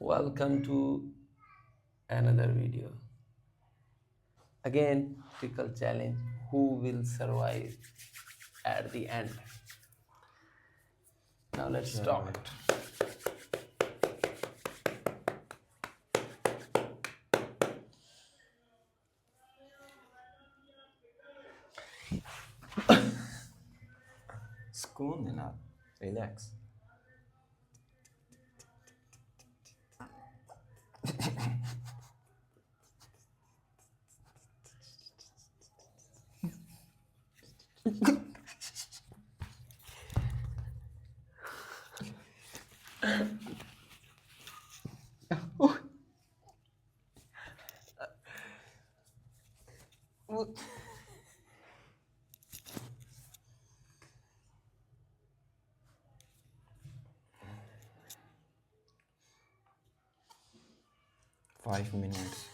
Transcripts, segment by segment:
Welcome to another video. Again, Tickle challenge. Who will survive at the end? Now let's start. सुकून है ना relax What? 5 minutes.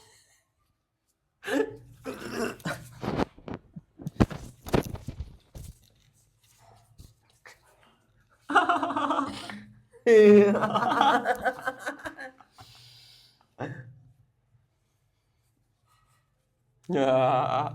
Yeah.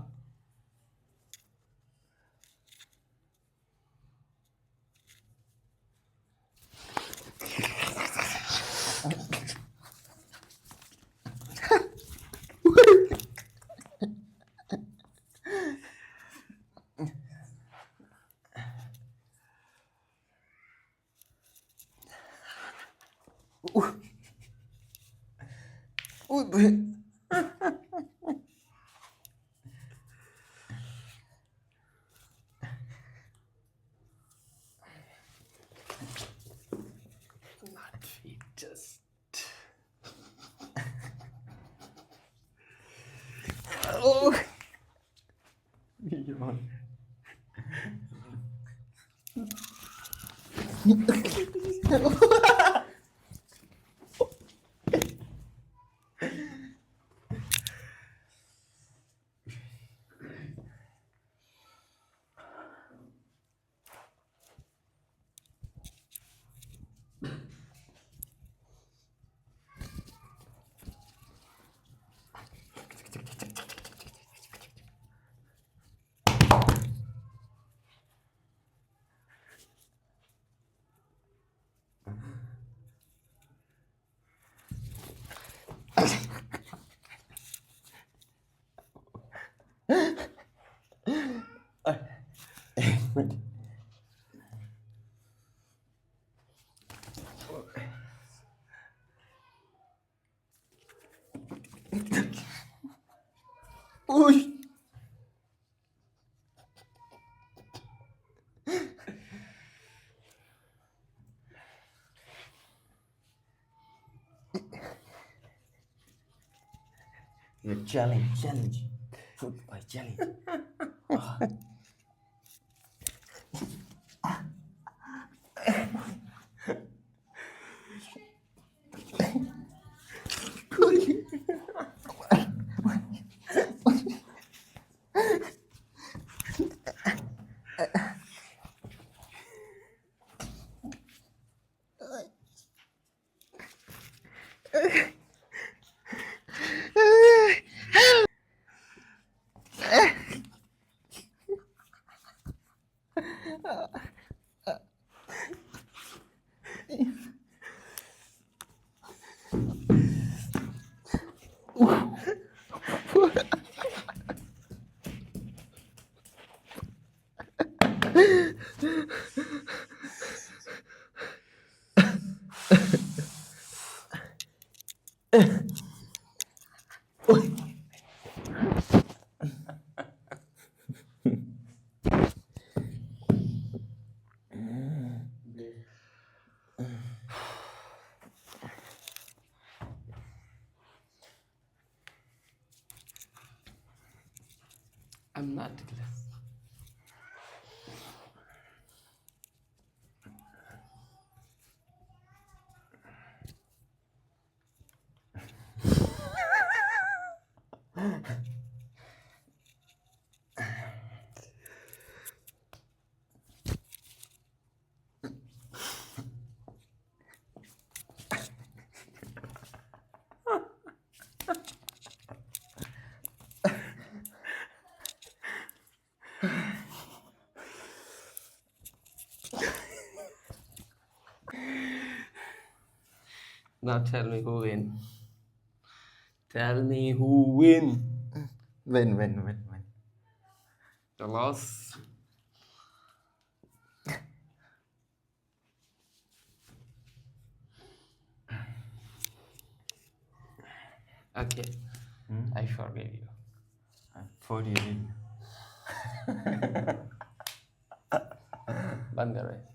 Not feet, just. Oh. Uy. Your challenge. Food by challenge. I'm not Tickle. Now tell me who win. Tell me who win. Win. The loss. Okay, I forgive you. I forgive you. बंद कर भाई.